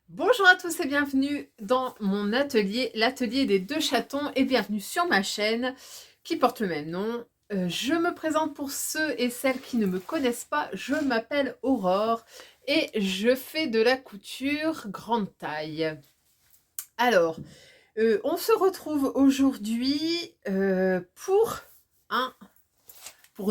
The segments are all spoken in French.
Bonjour à tous et bienvenue dans mon atelier, l'atelier des deux chatons, et bienvenue sur ma chaîne qui porte le même nom. Je me présente pour ceux et celles qui ne me connaissent pas, je m'appelle Aurore et je fais de la couture grande taille. Alors, on se retrouve aujourd'hui pour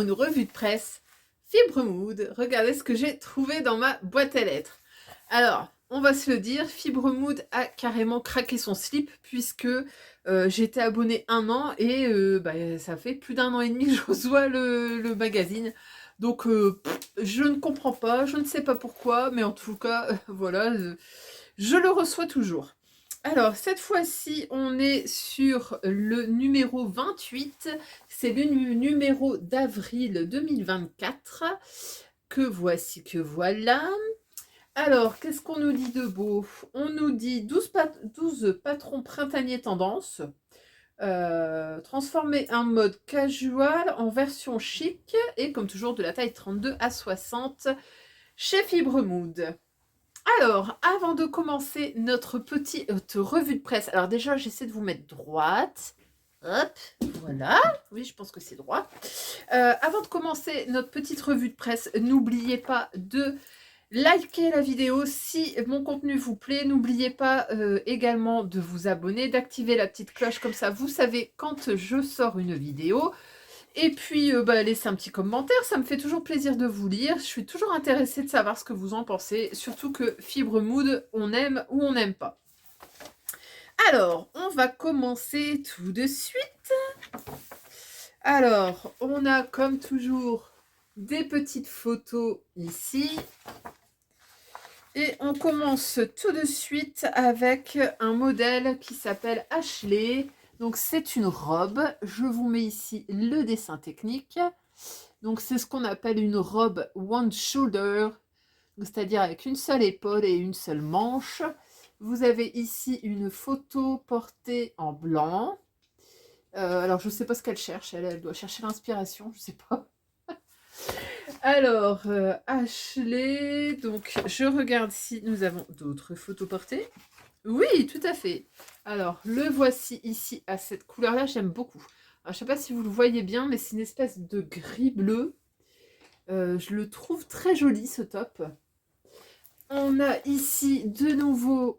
une revue de presse Fibre Mood. Regardez ce que j'ai trouvé dans ma boîte à lettres. Alors, on va se le dire, Fibre Mood a carrément craqué son slip puisque j'étais abonnée 1 an et ça fait plus d'1 an et demi que je reçois le magazine. Donc, je ne comprends pas, je ne sais pas pourquoi, mais en tout cas, voilà, je le reçois toujours. Alors, cette fois-ci, on est sur le numéro 28. C'est le numéro d'avril 2024. Que voici, que voilà. Alors, qu'est-ce qu'on nous dit de beau? On nous dit 12 patrons printaniers tendance. Transformer un mode casual en version chic. Et comme toujours, de la taille 32 à 60 chez Fibre Mood. Alors, avant de commencer notre petite revue de presse, alors déjà, j'essaie de vous mettre droite. Hop, voilà. Oui, je pense que c'est droit. Avant de commencer notre petite revue de presse, n'oubliez pas de liker la vidéo si mon contenu vous plaît. N'oubliez pas également de vous abonner, d'activer la petite cloche, comme ça vous savez quand je sors une vidéo. Et puis, laissez un petit commentaire, ça me fait toujours plaisir de vous lire. Je suis toujours intéressée de savoir ce que vous en pensez, surtout que Fibre Mood, on aime ou on n'aime pas. Alors, on va commencer tout de suite. Alors, on a comme toujours des petites photos ici. Et on commence tout de suite avec un modèle qui s'appelle Ashley. Donc c'est une robe, je vous mets ici le dessin technique. Donc c'est ce qu'on appelle une robe one shoulder, c'est-à-dire avec une seule épaule et une seule manche. Vous avez ici une photo portée en blanc. Alors je ne sais pas ce qu'elle cherche, elle doit chercher l'inspiration, je ne sais pas. Alors, Ashley, donc je regarde si nous avons d'autres photos portées. Oui, tout à fait. Alors, le voici ici à cette couleur-là, j'aime beaucoup. Alors, je ne sais pas si vous le voyez bien, mais c'est une espèce de gris bleu. Je le trouve très joli, ce top. On a ici de nouveau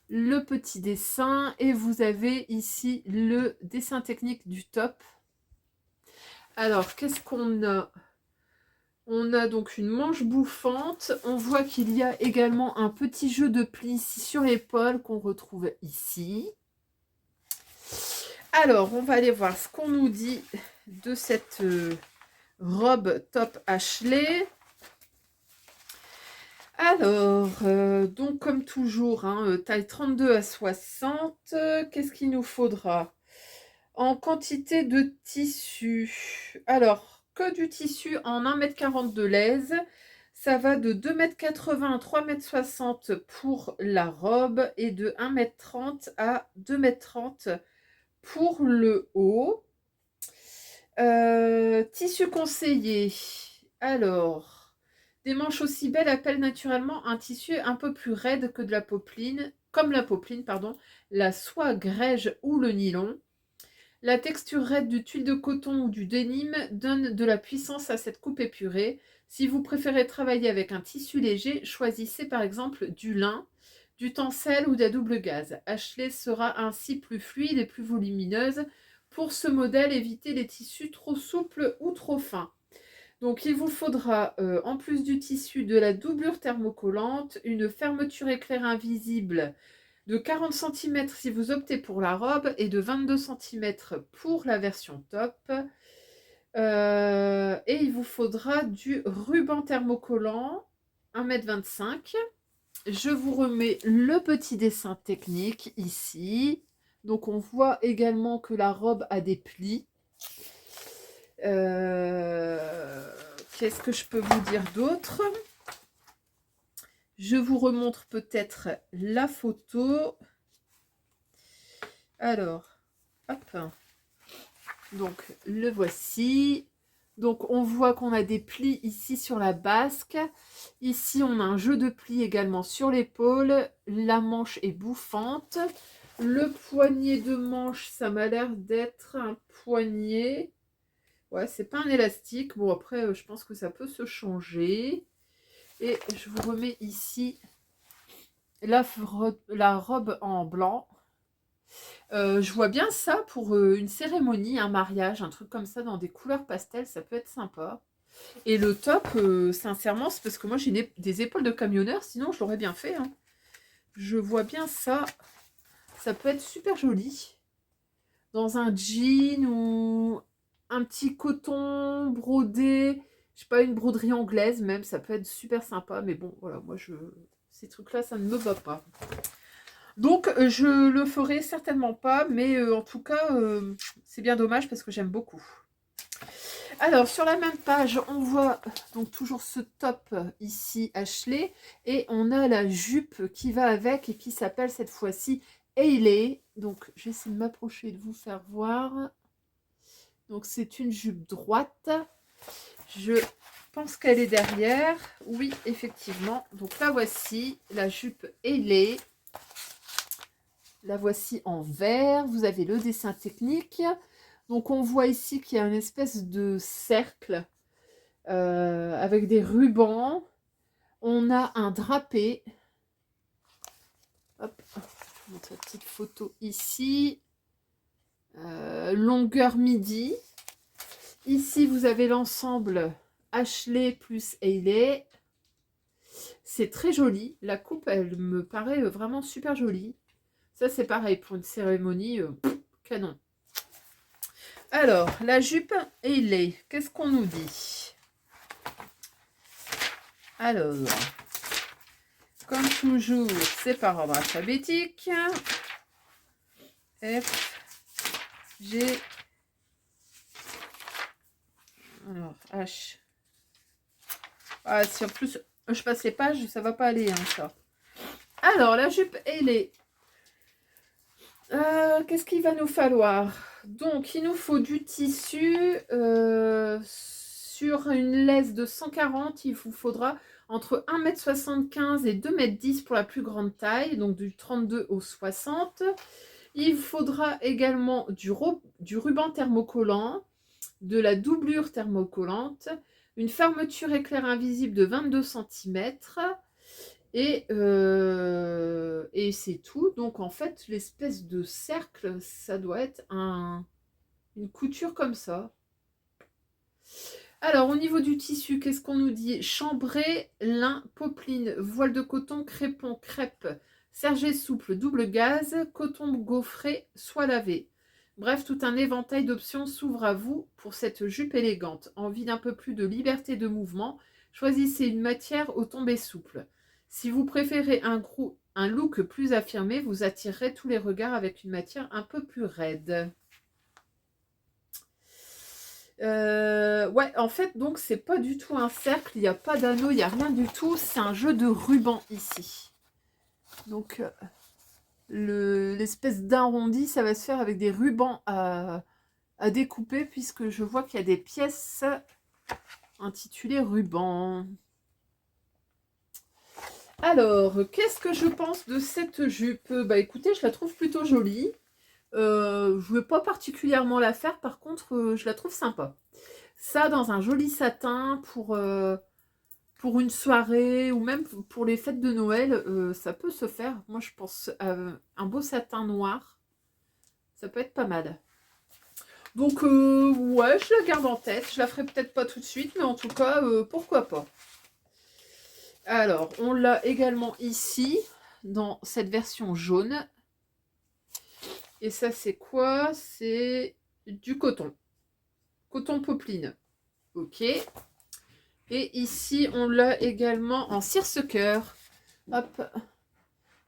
le petit dessin et vous avez ici le dessin technique du top. Alors, qu'est-ce qu'on a? On a donc une manche bouffante. On voit qu'il y a également un petit jeu de plis sur l'épaule qu'on retrouve ici. Alors, on va aller voir ce qu'on nous dit de cette robe top Ashley. Alors, donc comme toujours, taille 32 à 60. Qu'est-ce qu'il nous faudra? En quantité de tissu. Alors, que du tissu en 1,40 m de l'aise. Ça va de 2,80 m à 3,60 m pour la robe et de 1,30 m à 2,30 m pour le haut. Tissu conseillé. Alors, des manches aussi belles appellent naturellement un tissu un peu plus raide que de la popeline, comme la popeline, pardon, la soie grège ou le nylon. La texture raide du tuile de coton ou du denim donne de la puissance à cette coupe épurée. Si vous préférez travailler avec un tissu léger, choisissez par exemple du lin, du tencel ou de la double gaze. Ashley sera ainsi plus fluide et plus volumineuse. Pour ce modèle, évitez les tissus trop souples ou trop fins. Donc il vous faudra, en plus du tissu, de la doublure thermocollante, une fermeture éclair invisible de 40 cm si vous optez pour la robe et de 22 cm pour la version top. Et il vous faudra du ruban thermocollant 1,25 m. Je vous remets le petit dessin technique ici. Donc on voit également que la robe a des plis. Qu'est-ce que je peux vous dire d'autre? Je vous remontre peut-être la photo. Alors, hop. Donc, le voici. Donc, on voit qu'on a des plis ici sur la basque. Ici, on a un jeu de plis également sur l'épaule. La manche est bouffante. Le poignet de manche, ça m'a l'air d'être un poignet. Ouais, c'est pas un élastique. Bon, après, je pense que ça peut se changer. Et je vous remets ici la robe en blanc. Je vois bien ça pour une cérémonie, un mariage, un truc comme ça dans des couleurs pastel, ça peut être sympa. Et le top, sincèrement, c'est parce que moi j'ai des épaules de camionneur, sinon je l'aurais bien fait, hein. Je vois bien ça, ça peut être super joli. Dans un jean ou un petit coton brodé, je sais pas, une broderie anglaise même, ça peut être super sympa. Mais bon, voilà, moi ces trucs-là, ça ne me va pas. Donc, je le ferai certainement pas, mais en tout cas, c'est bien dommage parce que j'aime beaucoup. Alors, sur la même page, on voit donc toujours ce top ici, Ashley, et on a la jupe qui va avec et qui s'appelle cette fois-ci Hailey. Donc, je vais essayer de m'approcher et de vous faire voir. Donc, c'est une jupe droite. Je pense qu'elle est derrière. Oui, effectivement. Donc, la voici, la jupe Hailey. La voici en vert. Vous avez le dessin technique. Donc, on voit ici qu'il y a une espèce de cercle avec des rubans. On a un drapé. Hop, je vous montre la petite photo ici. Longueur midi. Ici, vous avez l'ensemble Ashley plus Hailey. C'est très joli. La coupe, elle me paraît vraiment super jolie. Ça, c'est pareil pour une cérémonie. Canon. Alors, la jupe Hailey, qu'est-ce qu'on nous dit? Alors, comme toujours, c'est par ordre alphabétique. F, G, alors H. Ah, si en plus je passe les pages, ça va pas aller, hein, ça. Alors, la jupe Hailey. Qu'est-ce qu'il va nous falloir? Donc, il nous faut du tissu. Sur une laisse de 140, il vous faudra entre 1,75 m et 2,10 m pour la plus grande taille, donc du 32 au 60. Il faudra également du ruban thermocollant, de la doublure thermocollante, une fermeture éclair invisible de 22 cm. Et c'est tout. Donc en fait, l'espèce de cercle, ça doit être une couture comme ça. Alors, au niveau du tissu, qu'est-ce qu'on nous dit? Chambré, lin, popeline, voile de coton, crépon, crêpe, serge souple, double gaze, coton gaufré, soie lavée. Bref, tout un éventail d'options s'ouvre à vous pour cette jupe élégante. Envie d'un peu plus de liberté de mouvement, choisissez une matière aux tombées souples. Si vous préférez un look plus affirmé, vous attirerez tous les regards avec une matière un peu plus raide. Ouais, en fait, donc, c'est pas du tout un cercle, il n'y a pas d'anneau, il n'y a rien du tout. C'est un jeu de ruban ici. Donc, l'espèce d'arrondi, ça va se faire avec des rubans à découper, puisque je vois qu'il y a des pièces intitulées ruban. Alors, qu'est-ce que je pense de cette jupe? Bah écoutez, je la trouve plutôt jolie. Je ne veux pas particulièrement la faire, par contre, je la trouve sympa. Ça, dans un joli satin pour une soirée ou même pour les fêtes de Noël, ça peut se faire. Moi, je pense un beau satin noir, ça peut être pas mal. Donc, ouais, je la garde en tête. Je la ferai peut-être pas tout de suite, mais en tout cas, pourquoi pas. Alors, on l'a également ici, dans cette version jaune. Et ça, c'est quoi? C'est du coton. Coton popeline. Ok. Et ici, on l'a également en seersucker. Hop.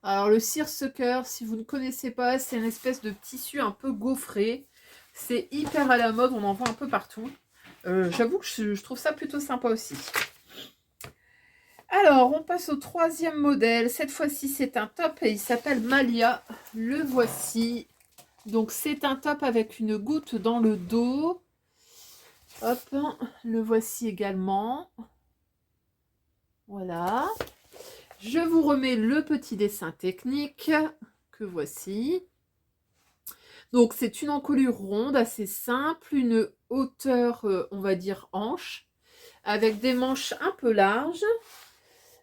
Alors, le seersucker, si vous ne connaissez pas, c'est une espèce de tissu un peu gaufré. C'est hyper à la mode, on en voit un peu partout. J'avoue que je trouve ça plutôt sympa aussi. Alors, on passe au troisième modèle. Cette fois-ci, c'est un top et il s'appelle Malia. Le voici. Donc, c'est un top avec une goutte dans le dos. Hop, le voici également. Voilà. Je vous remets le petit dessin technique que voici. Donc, c'est une encolure ronde assez simple, une hauteur, on va dire, hanche, avec des manches un peu larges.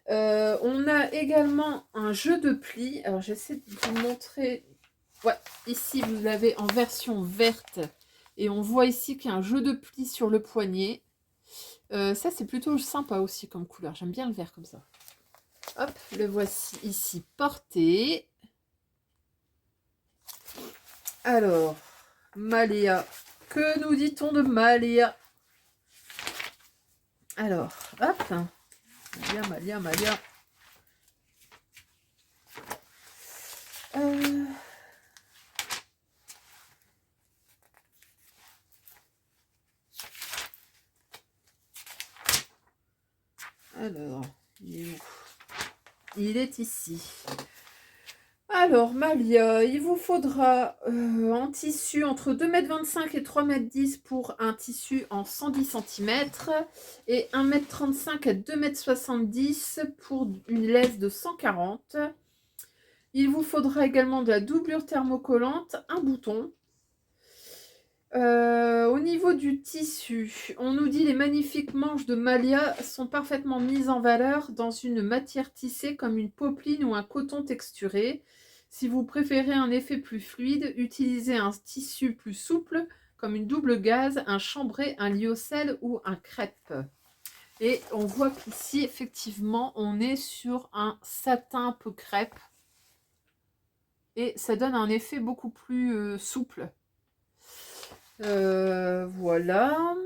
On a également un jeu de plis. Alors, j'essaie de vous montrer. Ouais, ici, vous l'avez en version verte. Et on voit ici qu'il y a un jeu de plis sur le poignet. Ça, c'est plutôt sympa aussi comme couleur. J'aime bien le vert comme ça. Hop, le voici ici porté. Alors, Maléa. Que nous dit-on de Maléa? Alors, hop. Maléa. Alors, il est où? Il est ici. Alors, Malia, il vous faudra un tissu entre 2,25 m et 3,10 m pour un tissu en 110 cm et 1,35 m à 2,70 m pour une laisse de 140. Il vous faudra également de la doublure thermocollante, un bouton. Au niveau du tissu, on nous dit les magnifiques manches de Malia sont parfaitement mises en valeur dans une matière tissée comme une popeline ou un coton texturé. Si vous préférez un effet plus fluide, utilisez un tissu plus souple comme une double gaze, un chambré, un lyocell ou un crêpe. Et on voit qu'ici, effectivement, on est sur un satin un peu crêpe. Et ça donne un effet beaucoup plus souple. Voilà.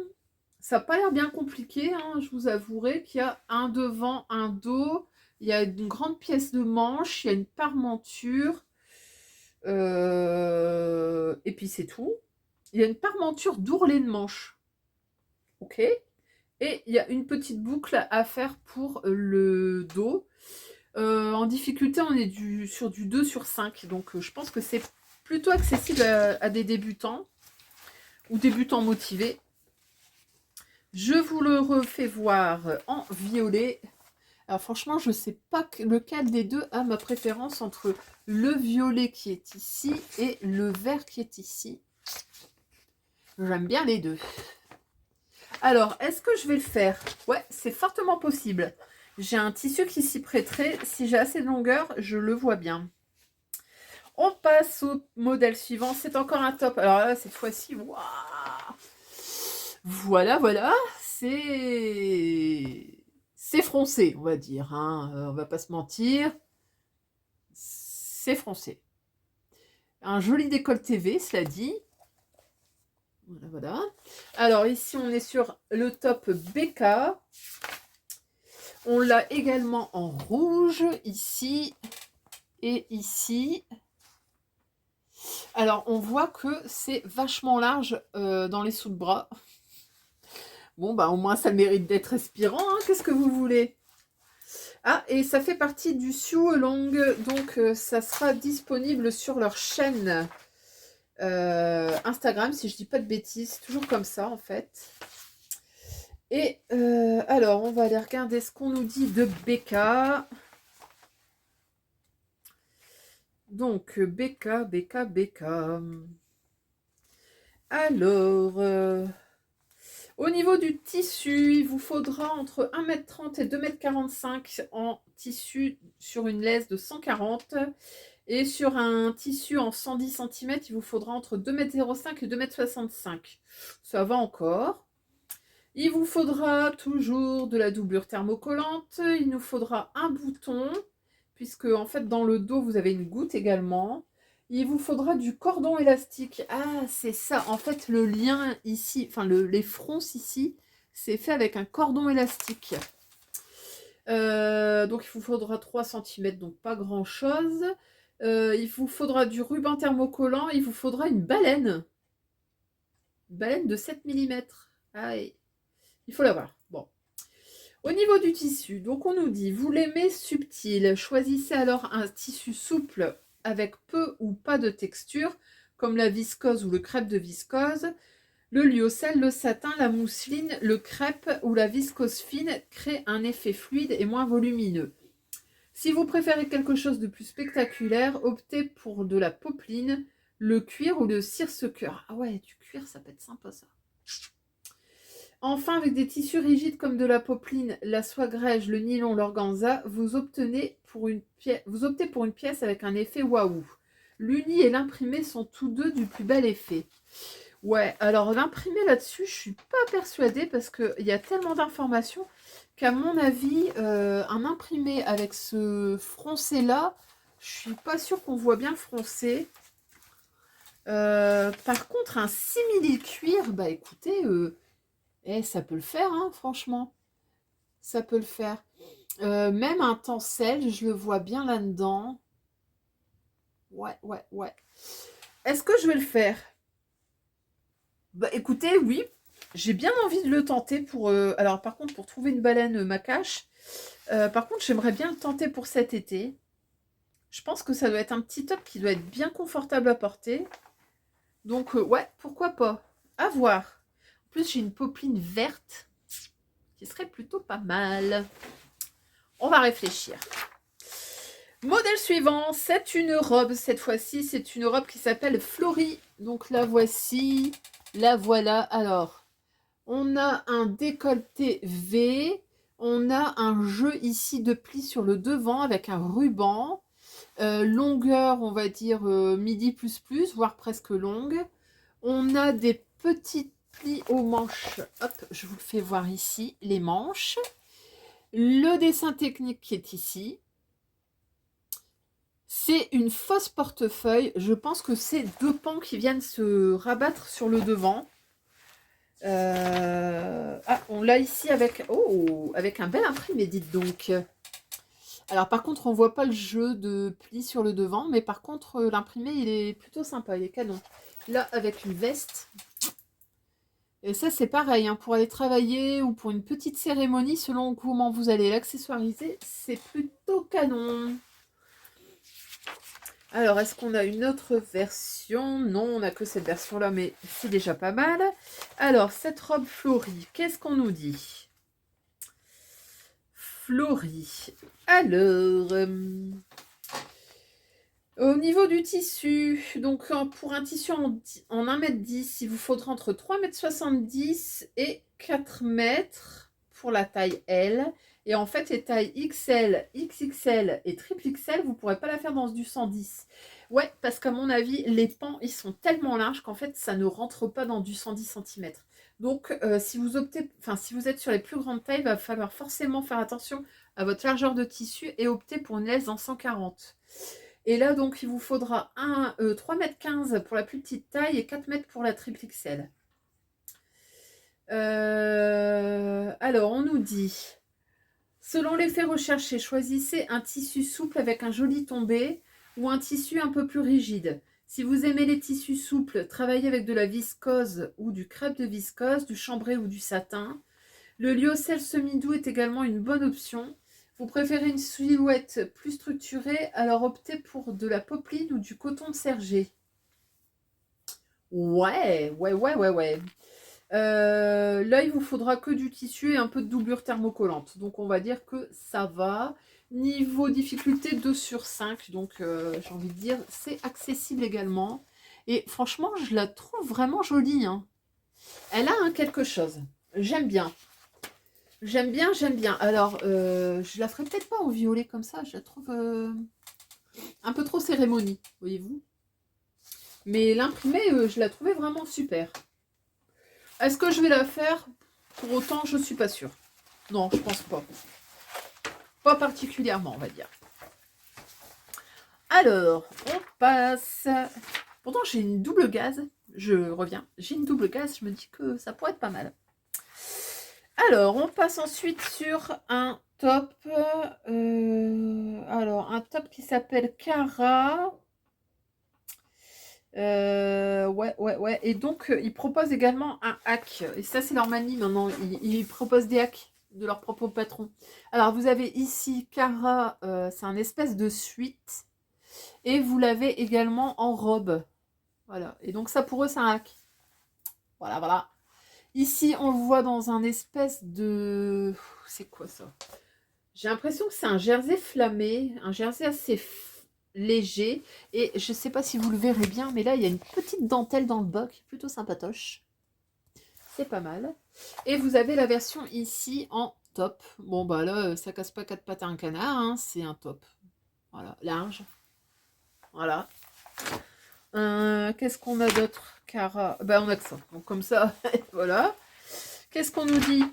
Ça n'a pas l'air bien compliqué, hein, je vous avouerai qu'il y a un devant, un dos, il y a une grande pièce de manche, il y a une parmenture, et puis c'est tout. Il y a une parmenture d'ourlet de manche. Ok. Et il y a une petite boucle à faire pour le dos. En difficulté, on est sur du 2/5, donc je pense que c'est plutôt accessible à des débutants ou débutants motivés. Je vous le refais voir en violet. Alors franchement, je ne sais pas lequel des deux a ma préférence entre le violet qui est ici et le vert qui est ici. J'aime bien les deux. Alors, est-ce que je vais le faire? Ouais, c'est fortement possible. J'ai un tissu qui s'y prêterait. Si j'ai assez de longueur, je le vois bien. On passe au modèle suivant. C'est encore un top. Alors là, cette fois-ci, waouh! Voilà. C'est froncé, on va dire. Hein. On va pas se mentir. C'est froncé. Un joli décolleté V, cela dit. Voilà. Alors ici, on est sur le top BK. On l'a également en rouge, ici et ici. Alors, on voit que c'est vachement large dans les sous-bras. Bon, bah au moins, ça mérite d'être respirant. Hein. Qu'est-ce que vous voulez? Ah, et ça fait partie du Sew Along. Donc, ça sera disponible sur leur chaîne Instagram, si je dis pas de bêtises. Toujours comme ça, en fait. Et alors, on va aller regarder ce qu'on nous dit de BK. Donc, BK. Alors, au niveau du tissu, il vous faudra entre 1,30 m et 2,45 m en tissu sur une laisse de 140. Et sur un tissu en 110 cm, il vous faudra entre 2,05 m et 2,65 m. Ça va encore. Il vous faudra toujours de la doublure thermocollante. Il nous faudra un bouton, puisque en fait dans le dos, vous avez une goutte également. Il vous faudra du cordon élastique. Ah, c'est ça. En fait, le lien ici, enfin les fronces ici, c'est fait avec un cordon élastique. Donc, il vous faudra 3 cm, donc pas grand-chose. Il vous faudra du ruban thermocollant. Il vous faudra une baleine. Une baleine de 7 mm. Ah, il faut l'avoir. Bon. Au niveau du tissu, donc on nous dit, vous l'aimez subtil. Choisissez alors un tissu souple avec peu ou pas de texture, comme la viscose ou le crêpe de viscose. Le lyocell, le satin, la mousseline, le crêpe ou la viscose fine créent un effet fluide et moins volumineux. Si vous préférez quelque chose de plus spectaculaire, optez pour de la popeline, le cuir ou le cire-ce-cœur. Ah ouais, du cuir, ça peut être sympa ça. Enfin, avec des tissus rigides comme de la popeline, la soie grège, le nylon, l'organza, vous optez pour une pièce avec un effet waouh. L'uni et l'imprimé sont tous deux du plus bel effet. Ouais, alors l'imprimé là-dessus, je suis pas persuadée parce qu'il y a tellement d'informations qu'à mon avis, un imprimé avec ce froncé-là, je suis pas sûre qu'on voit bien le froncé. Par contre, un simili cuir, bah écoutez, ça peut le faire, hein, franchement. Ça peut le faire. Même un tencel, je le vois bien là-dedans. Ouais, ouais, ouais. Est-ce que je vais le faire? Bah écoutez, oui. J'ai bien envie de le tenter pour... alors par contre, pour trouver une baleine macache. Par contre, j'aimerais bien le tenter pour cet été. Je pense que ça doit être un petit top qui doit être bien confortable à porter. Donc, ouais, pourquoi pas. À voir. En plus, j'ai une popeline verte qui serait plutôt pas mal. On va réfléchir. Modèle suivant, c'est une robe. Cette fois-ci, c'est une robe qui s'appelle Florie. Donc, la voici. La voilà. Alors, on a un décolleté V. On a un jeu ici de plis sur le devant avec un ruban. Longueur, on va dire midi plus plus, voire presque longue. On a des petits plis aux manches. Hop, je vous le fais voir ici, les manches. Le dessin technique qui est ici. C'est une fausse portefeuille. Je pense que c'est deux pans qui viennent se rabattre sur le devant. Ah, on l'a ici avec... Oh, avec un bel imprimé, dites donc. Alors par contre, on voit pas le jeu de plis sur le devant, mais par contre, l'imprimé, il est plutôt sympa, il est canon. Là, avec une veste. Et ça, c'est pareil, hein, pour aller travailler ou pour une petite cérémonie, selon comment vous allez l'accessoiriser, c'est plutôt canon. Alors, est-ce qu'on a une autre version? Non, on n'a que cette version-là, mais c'est déjà pas mal. Alors, cette robe Florie, qu'est-ce qu'on nous dit? Florie. Alors, au niveau du tissu, donc pour un tissu en 1,10 m, il vous faudra entre 3,70 m et 4 mètres pour la taille L. Et en fait, les tailles XL, XXL et triple XL, vous ne pourrez pas la faire dans du 110. Ouais, parce qu'à mon avis, les pans, ils sont tellement larges qu'en fait, ça ne rentre pas dans du 110 cm. Donc, si vous êtes sur les plus grandes tailles, il va falloir forcément faire attention à votre largeur de tissu et opter pour une laisse en 140. Et là, donc, il vous faudra 3,15 m pour la plus petite taille et 4 mètres pour la triple XL. Alors, on nous dit, selon l'effet recherché, choisissez un tissu souple avec un joli tombé ou un tissu un peu plus rigide. Si vous aimez les tissus souples, travaillez avec de la viscose ou du crêpe de viscose, du chambré ou du satin. Le lyocell semi-doux est également une bonne option. Vous préférez une silhouette plus structurée, alors optez pour de la popeline ou du coton de Sergé. Ouais. Là, il vous faudra que du tissu et un peu de doublure thermocollante. Donc, on va dire que ça va. Niveau difficulté 2 sur 5. Donc, j'ai envie de dire, c'est accessible également. Et franchement, je la trouve vraiment jolie, hein. Elle a quelque chose. J'aime bien. J'aime bien, j'aime bien. Alors, je la ferai peut-être pas en violet comme ça. Je la trouve un peu trop cérémonie, voyez-vous. Mais l'imprimée, je la trouvais vraiment super. Est-ce que je vais la faire? Pour autant, je suis pas sûre. Non, je pense pas. Pas particulièrement, on va dire. Alors, on passe. Pourtant, j'ai une double gaze. Je reviens. J'ai une double gaze. Je me dis que ça pourrait être pas mal. Alors, on passe ensuite sur un top. Alors, un top qui s'appelle Cara. Ouais. Et donc, ils proposent également un hack. Et ça, c'est leur manie maintenant. Ils proposent des hacks de leur propre patron. Alors, vous avez ici Cara. C'est un espèce de suite. Et vous l'avez également en robe. Voilà. Et donc, ça, pour eux, c'est un hack. Voilà, voilà. Ici, on le voit dans un espèce de... C'est quoi ça? J'ai l'impression que c'est un jersey flammé, un jersey assez léger. Et je ne sais pas si vous le verrez bien, mais là, il y a une petite dentelle dans le bas qui est plutôt sympatoche. C'est pas mal. Et vous avez la version ici en top. Bon, bah là, ça casse pas quatre pattes à un canard, hein, c'est un top. Voilà, large. Voilà. Qu'est-ce qu'on a d'autre, Cara? Ben, on a que ça. Donc, comme ça, voilà. Qu'est-ce qu'on nous dit?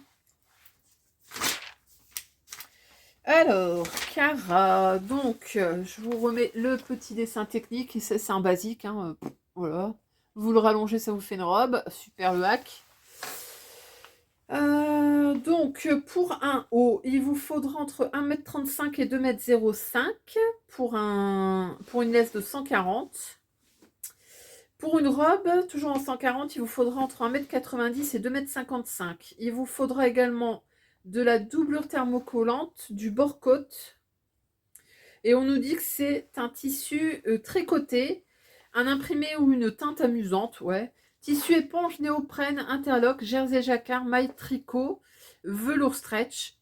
Alors, Cara, donc, je vous remets le petit dessin technique. Et ça, c'est un basique. Hein, voilà. Vous le rallongez, ça vous fait une robe. Super le hack. Donc, pour un haut, il vous faudra entre 1,35 m et 2,05 m pour une laisse de 140. Pour une robe, toujours en 140, il vous faudra entre 1,90 m et 2,55 m. Il vous faudra également de la doublure thermocollante, du bord-côte. Et on nous dit que c'est un tissu tricoté, un imprimé ou une teinte amusante, ouais. Tissu éponge, néoprène, interlock, jersey jacquard, maille tricot, velours stretch.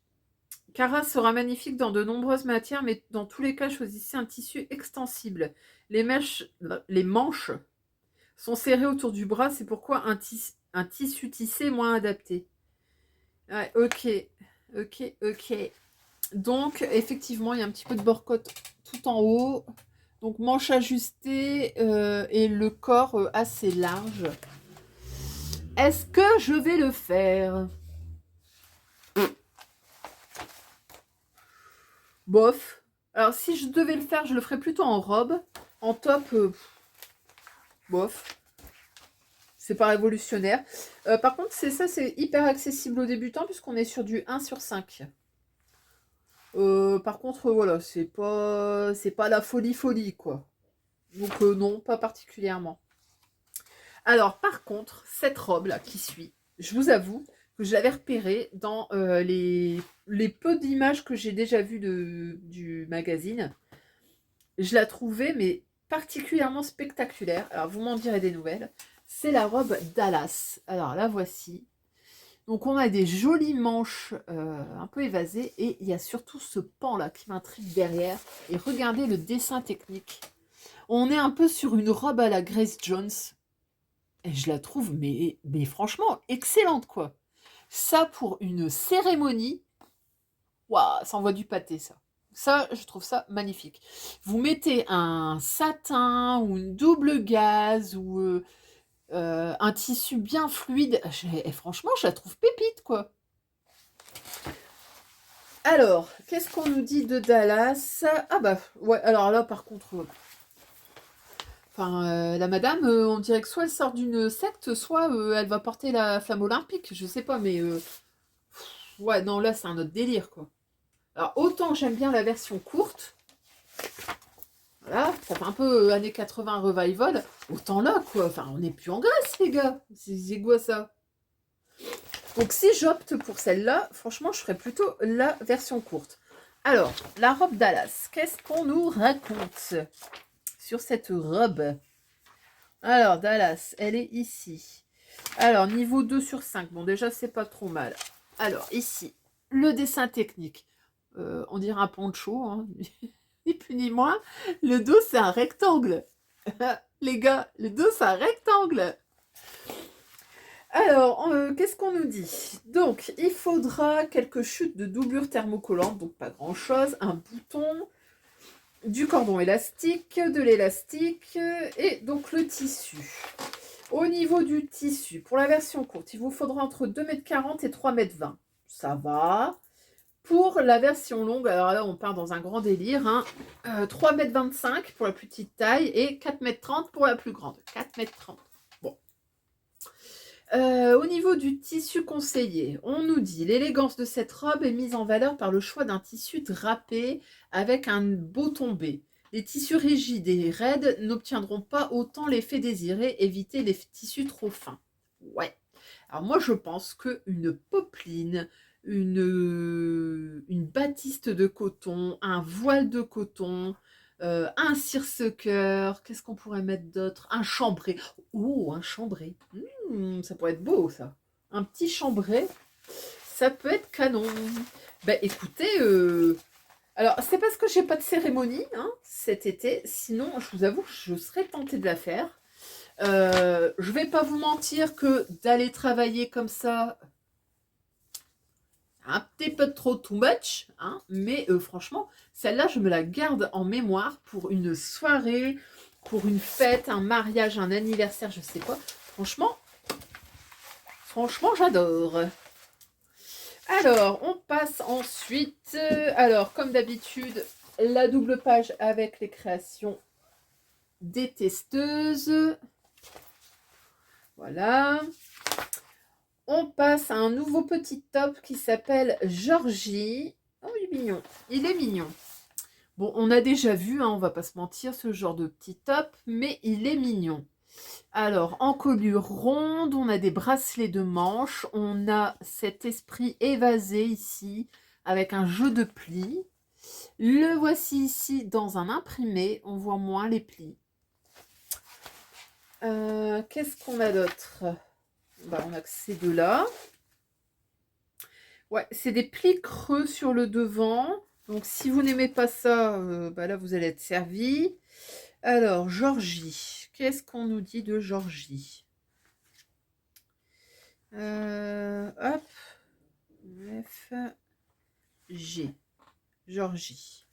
Cara sera magnifique dans de nombreuses matières, mais dans tous les cas, choisissez un tissu extensible. Les manches sont serrées autour du bras, c'est pourquoi un tissu tissé est moins adapté. Ouais, ok. Donc, effectivement, il y a un petit peu de bord-côte tout en haut. Donc, manche ajustée et le corps assez large. Est-ce que je vais le faire? Bof. Alors, si je devais le faire, je le ferais plutôt en robe. En top, bof. C'est pas révolutionnaire. Par contre, c'est hyper accessible aux débutants puisqu'on est sur du 1/5. Par contre, voilà, c'est pas la folie, quoi. Donc, non, pas particulièrement. Alors, par contre, cette robe-là qui suit, je vous avoue que je l'avais repérée dans les peu d'images que j'ai déjà vues du magazine. Je la trouvais, mais particulièrement spectaculaire. Alors, vous m'en direz des nouvelles. C'est la robe Dallas. Alors, la voici. Donc, on a des jolies manches un peu évasées. Et il y a surtout ce pan-là qui m'intrigue derrière. Et regardez le dessin technique. On est un peu sur une robe à la Grace Jones. Et je la trouve, mais franchement, excellente, quoi. Ça, pour une cérémonie, waouh, ça envoie du pâté, ça. Ça, je trouve ça magnifique. Vous mettez un satin ou une double gaze ou un tissu bien fluide. Et franchement, je la trouve pépite, quoi. Alors, qu'est-ce qu'on nous dit de Dallas? Ah bah, ouais, alors là, par contre, enfin, la madame, on dirait que soit elle sort d'une secte, soit elle va porter la flamme olympique. Je sais pas, mais ouais, non, là, c'est un autre délire, quoi. Alors, autant j'aime bien la version courte, voilà, ça fait un peu années 80 revival, autant là, quoi. Enfin, on n'est plus en Grèce, les gars. C'est quoi ça? Donc, si j'opte pour celle-là, franchement, je ferais plutôt la version courte. Alors, la robe Dallas, qu'est-ce qu'on nous raconte sur cette robe? Alors, Dallas, elle est ici. Alors, niveau 2/5. Bon, déjà, c'est pas trop mal. Alors, ici, le dessin technique. On dirait un poncho, hein. Ni plus ni moins. Le dos, c'est un rectangle. Les gars, le dos, c'est un rectangle. Alors, qu'est-ce qu'on nous dit? Donc, il faudra quelques chutes de doublure thermocollante, donc pas grand-chose. Un bouton, du cordon élastique, de l'élastique et donc le tissu. Au niveau du tissu, pour la version courte, il vous faudra entre 2,40 m et 3,20 m. Ça va. Pour la version longue, alors là, on part dans un grand délire. Hein, 3,25 m pour la plus petite taille et 4,30 m pour la plus grande. 4,30 m. Bon. Au niveau du tissu conseillé, on nous dit l'élégance de cette robe est mise en valeur par le choix d'un tissu drapé avec un beau tombé. Les tissus rigides et raides n'obtiendront pas autant l'effet désiré, évitez les tissus trop fins. Ouais. Alors moi je pense qu'une popeline, une batiste de coton, un voile de coton, un seersucker. Qu'est-ce qu'on pourrait mettre d'autre? Un chambray. Oh, un chambray. Ça pourrait être beau, ça. Un petit chambray. Ça peut être canon. Ben, écoutez, alors, c'est parce que j'ai pas de cérémonie hein, cet été. Sinon, je vous avoue, je serais tentée de la faire. Je vais pas vous mentir que d'aller travailler comme ça, un petit peu trop too much, hein, mais franchement, celle-là, je me la garde en mémoire pour une soirée, pour une fête, un mariage, un anniversaire, je sais quoi. Franchement, j'adore. Alors, on passe ensuite, alors, comme d'habitude, la double page avec les créations des testeuses. Voilà. On passe à un nouveau petit top qui s'appelle Georgie. Oh, il est mignon. Il est mignon. Bon, on a déjà vu, hein, on va pas se mentir, ce genre de petit top, mais il est mignon. Alors, en colure ronde, on a des bracelets de manches, on a cet esprit évasé ici, avec un jeu de plis. Le voici ici dans un imprimé, on voit moins les plis. Qu'est-ce qu'on a d'autre? Bah, on a que ces deux-là. Ouais, c'est des plis creux sur le devant. Donc, si vous n'aimez pas ça, bah là, vous allez être servi. Alors, Georgie. Qu'est-ce qu'on nous dit de Georgie? Hop. F, G. Georgie.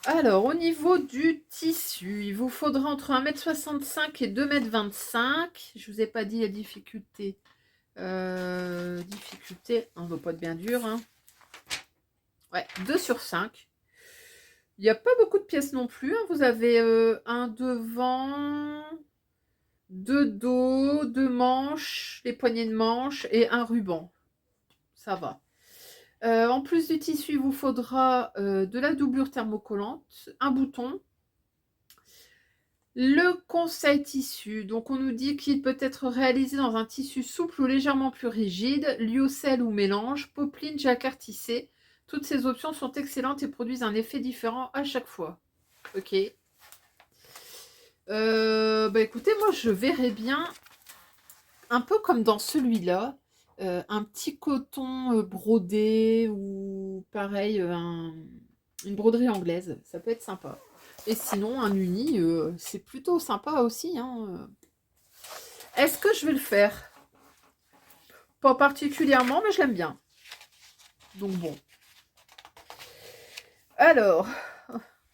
Alors, au niveau du tissu, il vous faudra entre 1,65 m et 2,25 m. Je ne vous ai pas dit la difficulté. Difficulté, on ne va pas être bien dur. Hein. Ouais, 2 sur 5. Il n'y a pas beaucoup de pièces non plus. Hein. Vous avez un devant, deux dos, deux manches, les poignées de manches et un ruban. Ça va. En plus du tissu, il vous faudra de la doublure thermocollante, un bouton. Le conseil tissu, donc on nous dit qu'il peut être réalisé dans un tissu souple ou légèrement plus rigide, lyocell ou mélange, popeline, jacquard tissé. Toutes ces options sont excellentes et produisent un effet différent à chaque fois. Ok. Bah écoutez, moi je verrais bien, un peu comme dans celui-là, un petit coton brodé ou pareil, une broderie anglaise. Ça peut être sympa. Et sinon, un uni, c'est plutôt sympa aussi. Hein. Est-ce que je vais le faire? Pas particulièrement, mais je l'aime bien. Donc bon. Alors,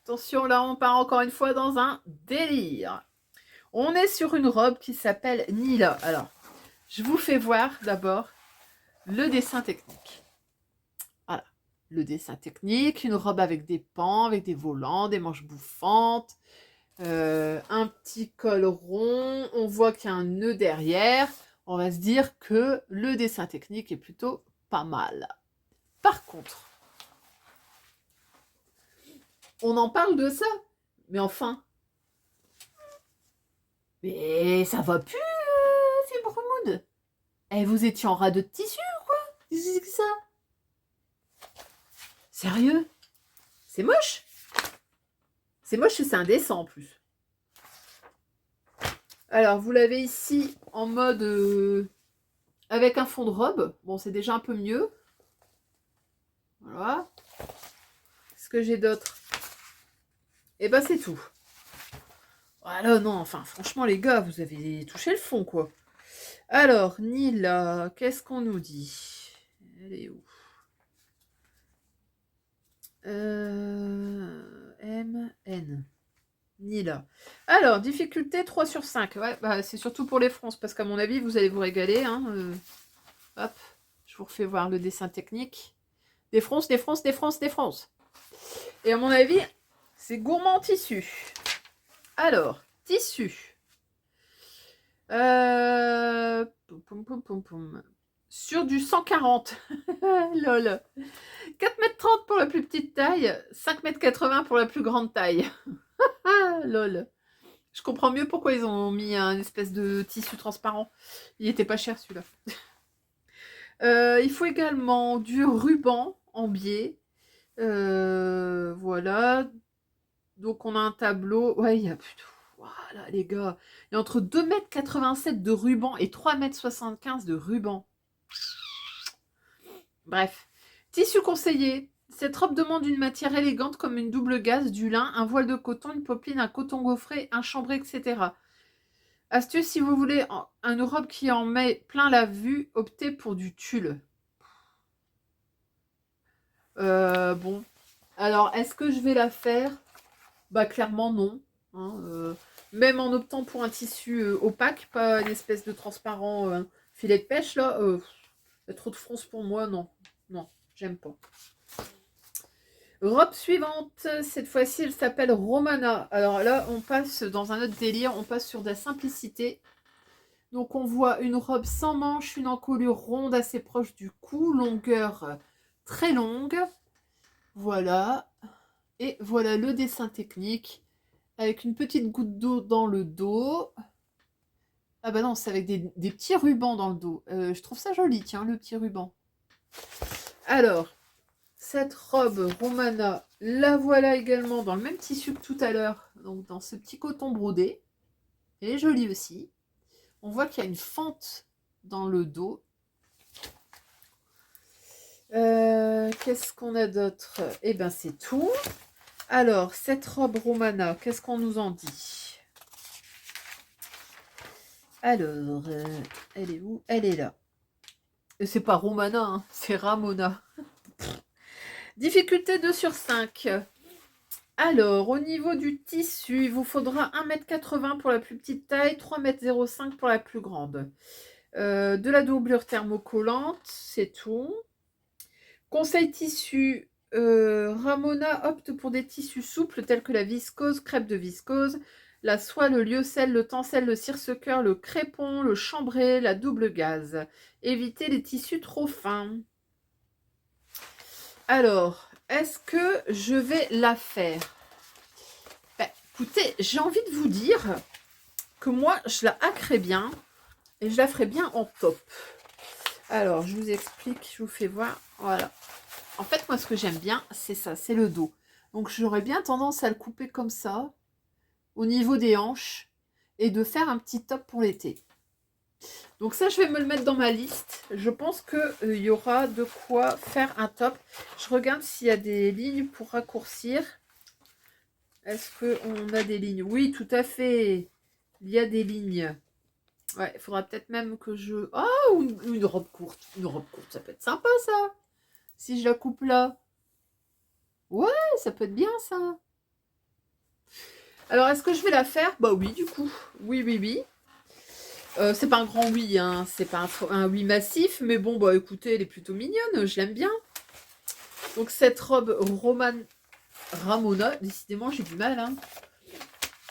attention, là, on part encore une fois dans un délire. On est sur une robe qui s'appelle Nila. Alors, je vous fais voir d'abord le dessin technique. Voilà, le dessin technique, une robe avec des pans, avec des volants, des manches bouffantes, un petit col rond, on voit qu'il y a un nœud derrière. On va se dire que le dessin technique est plutôt pas mal. Par contre, on en parle de ça, mais enfin, mais ça va plus, Fibre Mood. Eh, vous étiez en radeau de tissu ou quoi? Qu'est-ce que c'est que ça? Sérieux? C'est moche? C'est moche et c'est indécent en plus. Alors, vous l'avez ici en mode avec un fond de robe. Bon, c'est déjà un peu mieux. Voilà. Qu'est-ce que j'ai d'autre? Et ben, c'est tout. Voilà, non, enfin, franchement, les gars, vous avez touché le fond, quoi. Alors, Nila, qu'est-ce qu'on nous dit? Elle est où? M, N. Nila. Alors, difficulté 3 sur 5. Ouais, bah, c'est surtout pour les fronces, parce qu'à mon avis, vous allez vous régaler. Hein. Hop, je vous refais voir le dessin technique. Des fronces, des fronces, des fronces, des fronces. Et à mon avis, c'est gourmand en tissu. Alors, tissu. Poum, poum, poum, poum. Sur du 140. Lol. 4,30 m pour la plus petite taille, 5,80 m pour la plus grande taille. Lol. Je comprends mieux pourquoi ils ont mis un espèce de tissu transparent. Il était pas cher celui-là. Il faut également du ruban en biais. Voilà. Donc, on a un tableau. Ouais, il y a plutôt... Voilà, les gars. Il y a entre 2,87 m de ruban et 3,75 m de ruban. Bref. Tissu conseillé. Cette robe demande une matière élégante comme une double gaze, du lin, un voile de coton, une popeline, un coton gaufré, un chambré, etc. Astuce, si vous voulez une robe qui en met plein la vue, optez pour du tulle. Bon. Alors, est-ce que je vais la faire? Bah, clairement, non. Hein, même en optant pour un tissu opaque, pas une espèce de transparent filet de pêche, là. Il y a trop de fronce pour moi, non. Non, j'aime pas. Robe suivante, cette fois-ci, elle s'appelle Romana. Alors là, on passe dans un autre délire, on passe sur de la simplicité. Donc, on voit une robe sans manches, une encolure ronde assez proche du cou, longueur très longue. Voilà. Et voilà le dessin technique, avec une petite goutte d'eau dans le dos. Ah bah non, c'est avec des petits rubans dans le dos. Je trouve ça joli, tiens, le petit ruban. Alors, cette robe Romana, la voilà également dans le même tissu que tout à l'heure, donc dans ce petit coton brodé. Elle est jolie aussi. On voit qu'il y a une fente dans le dos. Qu'est-ce qu'on a d'autre? Eh ben c'est tout. Alors, cette robe Romana, qu'est-ce qu'on nous en dit? Alors, elle est où? Elle est là. Et c'est pas Romana, hein, c'est Ramona. Difficulté 2 sur 5. Alors, au niveau du tissu, il vous faudra 1,80 m pour la plus petite taille, 3,05 m pour la plus grande. De la doublure thermocollante, c'est tout. Conseil tissu, Ramona opte pour des tissus souples tels que la viscose, crêpe de viscose, la soie, le lyocell, le tencel, le cire-ce-cœur, le crépon, le chambré, la double gaze. Évitez les tissus trop fins. Alors, est-ce que je vais la faire? Ben, écoutez, j'ai envie de vous dire que moi, je la hackerai bien et je la ferai bien en top. Alors, je vous explique, je vous fais voir. Voilà. En fait, moi, ce que j'aime bien, c'est ça, c'est le dos. Donc, j'aurais bien tendance à le couper comme ça, au niveau des hanches, et de faire un petit top pour l'été. Donc ça, je vais me le mettre dans ma liste. Je pense qu'il y aura de quoi faire un top. Je regarde s'il y a des lignes pour raccourcir. Est-ce qu'on a des lignes? Oui, tout à fait. Il y a des lignes. Ouais, il faudra peut-être même que je... Oh, une robe courte. Une robe courte, ça peut être sympa, ça. Si je la coupe là. Ouais, ça peut être bien, ça. Alors, est-ce que je vais la faire? Bah oui, du coup. Oui, oui, oui. C'est pas un grand oui, hein. C'est pas un oui massif, mais bon, bah écoutez, elle est plutôt mignonne, je l'aime bien. Donc cette robe Ramona, décidément j'ai du mal, hein.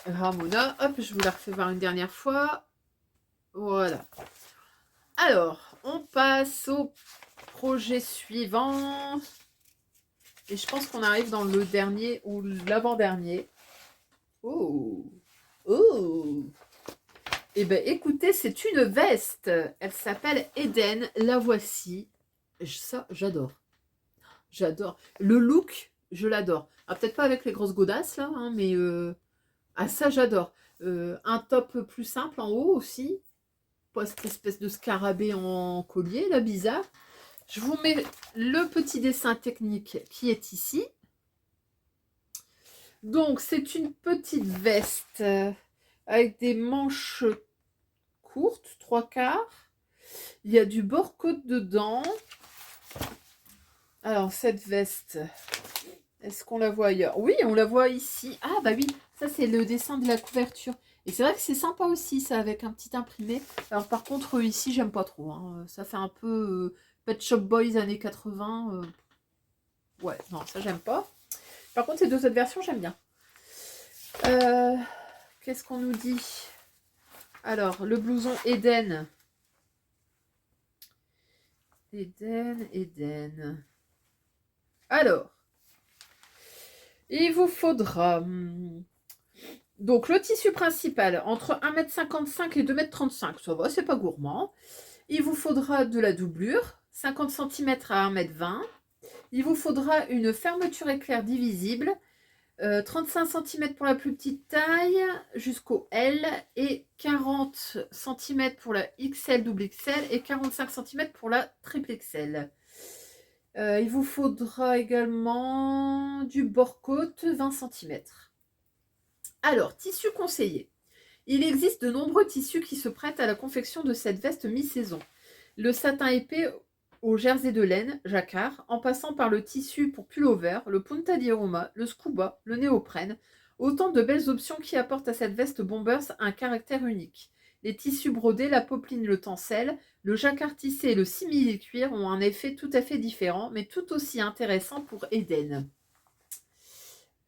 Ramona, hop, je vous la refais voir une dernière fois. Voilà. Alors, on passe au projet suivant. Et je pense qu'on arrive dans le dernier ou l'avant-dernier. Oh! Oh! Eh bien, écoutez, c'est une veste. Elle s'appelle Eden. La voici. Ça, j'adore. J'adore. Le look, je l'adore. Ah, peut-être pas avec les grosses godasses, là, hein, mais... Ah, ça, j'adore. Un top plus simple en haut aussi. Pas cette espèce de scarabée en collier, là, bizarre. Je vous mets le petit dessin technique qui est ici. Donc, c'est une petite veste avec des manches courtes, 3/4. Il y a du bord-côte dedans. Alors, cette veste, est-ce qu'on la voit ailleurs? Oui, on la voit ici. Ah, bah oui, ça, c'est le dessin de la couverture. Et c'est vrai que c'est sympa aussi, ça, avec un petit imprimé. Alors, par contre, ici, j'aime pas trop. Hein. Ça fait un peu Pet Shop Boys années 80. Ouais, non, ça, j'aime pas. Par contre, ces deux autres versions, j'aime bien. Qu'est-ce qu'on nous dit? Alors, le blouson Eden. Eden. Alors, il vous faudra... Donc, le tissu principal, entre 1,55 m et 2,35 m. Ça va, c'est pas gourmand. Il vous faudra de la doublure, 50 cm à 1,20 m. Il vous faudra une fermeture éclair divisible, 35 cm pour la plus petite taille jusqu'au L et 40 cm pour la XL double XL et 45 cm pour la triple XL. Il vous faudra également du bord-côte 20 cm. Alors, tissu conseillé. Il existe de nombreux tissus qui se prêtent à la confection de cette veste mi-saison. Le satin épais au jersey de laine, jacquard, en passant par le tissu pour pullover, le punta di Roma, le scuba, le néoprène. Autant de belles options qui apportent à cette veste bombers un caractère unique. Les tissus brodés, la popeline, le tencel, le jacquard tissé et le simili-cuir ont un effet tout à fait différent, mais tout aussi intéressant pour Eden.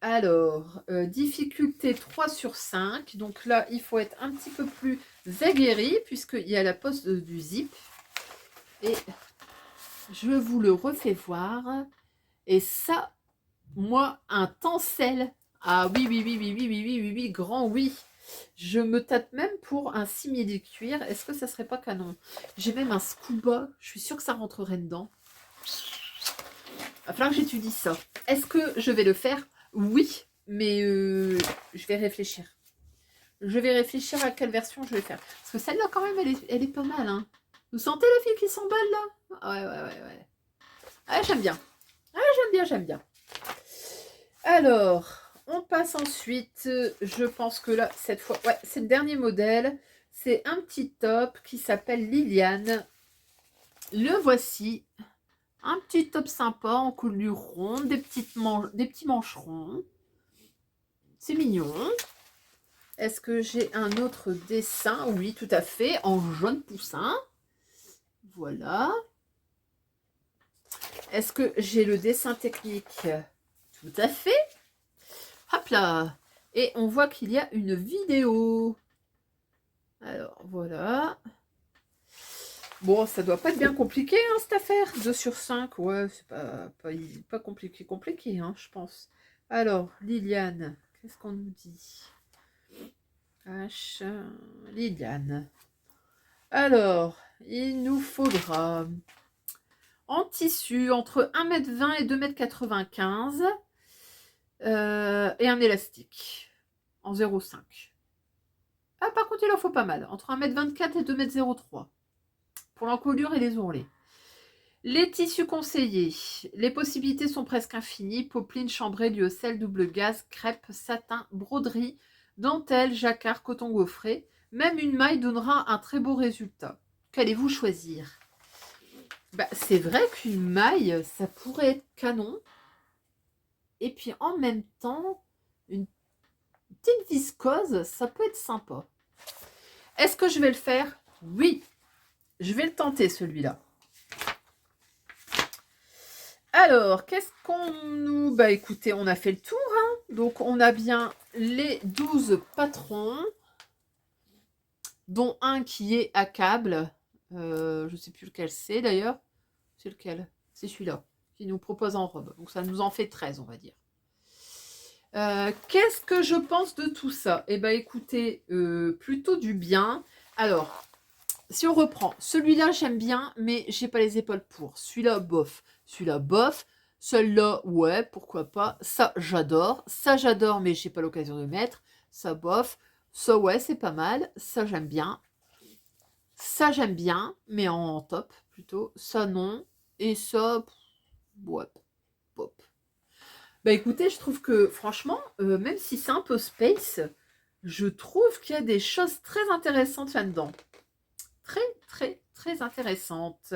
Alors, difficulté 3 sur 5. Donc là, il faut être un petit peu plus aguerri puisqu'il y a la poste du zip. Et je vous le refais voir. Et ça, moi, un tencel. Ah oui, oui, oui, oui, oui, oui, oui, oui, oui, grand oui. Je me tâte même pour un simili cuir. Est-ce que ça serait pas canon? J'ai même un scuba. Je suis sûre que ça rentrerait dedans. Il va falloir que j'étudie ça. Est-ce que je vais le faire? Oui, mais je vais réfléchir. Je vais réfléchir à quelle version je vais faire. Parce que celle-là, quand même, elle est pas mal. Hein. Vous sentez la fille qui s'emballe, là? Ouais. Ah, j'aime bien. Ah, j'aime bien. Alors, on passe ensuite. Je pense que là, cette fois... Ouais, c'est le dernier modèle. C'est un petit top qui s'appelle Liliane. Le voici. Un petit top sympa en coulure ronde, des petits mancherons. C'est mignon. Est-ce que j'ai un autre dessin? Oui, tout à fait, en jaune poussin. Voilà. Est-ce que j'ai le dessin technique? Tout à fait. Hop là. Et on voit qu'il y a une vidéo. Alors, voilà. Bon, ça doit pas être bien compliqué, hein, cette affaire. 2 sur 5, ouais, c'est pas compliqué, hein, je pense. Alors, Liliane, qu'est-ce qu'on nous dit? H, Liliane. Alors, il nous faudra en tissu entre 1,20 m et 2,95 m et un élastique en 0,5. Ah, par contre, il en faut pas mal. Entre 1,24 m et 2,03 m. Pour l'encolure et les ourlets. Les tissus conseillés. Les possibilités sont presque infinies. Popeline, chambrée, lyocell, double gaze, crêpe, satin, broderie, dentelle, jacquard, coton gaufré. Même une maille donnera un très beau résultat. Qu'allez-vous choisir? C'est vrai qu'une maille, ça pourrait être canon. Et puis en même temps, une petite viscose, ça peut être sympa. Est-ce que je vais le faire? Oui. Je vais le tenter, celui-là. Alors, qu'est-ce qu'on nous... écoutez, on a fait le tour. Hein. Donc, on a bien les 12 patrons, dont un qui est à câble. Je ne sais plus lequel c'est, d'ailleurs. C'est lequel? C'est celui-là, qui nous propose en robe. Donc, ça nous en fait 13, on va dire. Qu'est-ce que je pense de tout ça? Écoutez, plutôt du bien. Alors... Si on reprend, celui-là j'aime bien, mais j'ai pas les épaules pour. Celui-là, bof. Celui-là, bof. Celui-là, ouais, pourquoi pas. Ça, j'adore. Ça, j'adore, mais j'ai pas l'occasion de mettre. Ça, bof. Ça, ouais, c'est pas mal. Ça, j'aime bien. Ça, j'aime bien, mais en top, plutôt. Ça, non. Et ça, ouais, pop. Écoutez, je trouve que, franchement, même si c'est un peu space, je trouve qu'il y a des choses très intéressantes là-dedans. Très intéressante.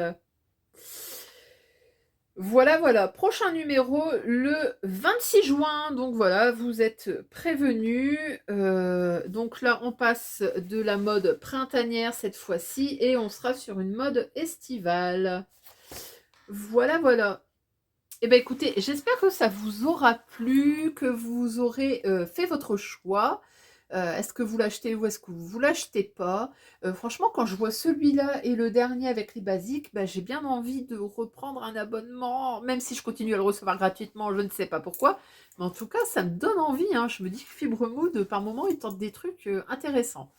Voilà. Prochain numéro, le 26 juin. Donc voilà, vous êtes prévenus. Donc là, on passe de la mode printanière cette fois-ci et on sera sur une mode estivale. Voilà. Écoutez, j'espère que ça vous aura plu, que vous aurez fait votre choix. Est-ce que vous l'achetez ou est-ce que vous ne l'achetez pas? Franchement, quand je vois celui-là et le dernier avec les basiques, j'ai bien envie de reprendre un abonnement, même si je continue à le recevoir gratuitement, je ne sais pas pourquoi. Mais en tout cas, ça me donne envie. Hein. Je me dis que Fibremood, par moment, il tente des trucs intéressants.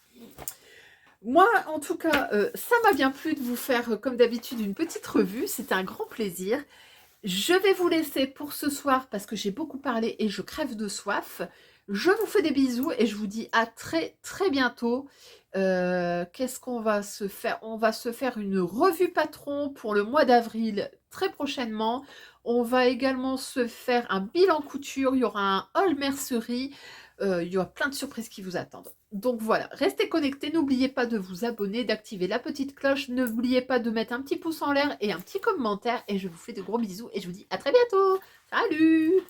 Moi, en tout cas, ça m'a bien plu de vous faire, comme d'habitude, une petite revue. C'était un grand plaisir. Je vais vous laisser pour ce soir parce que j'ai beaucoup parlé et je crève de soif. Je vous fais des bisous et je vous dis à très très bientôt. Qu'est-ce qu'on va se faire? On va se faire une revue patron pour le mois d'avril très prochainement. On va également se faire un bilan couture. Il y aura un haul mercerie. Il y aura plein de surprises qui vous attendent. Donc voilà, restez connectés, n'oubliez pas de vous abonner, d'activer la petite cloche, n'oubliez pas de mettre un petit pouce en l'air et un petit commentaire et je vous fais de gros bisous et je vous dis à très bientôt. Salut!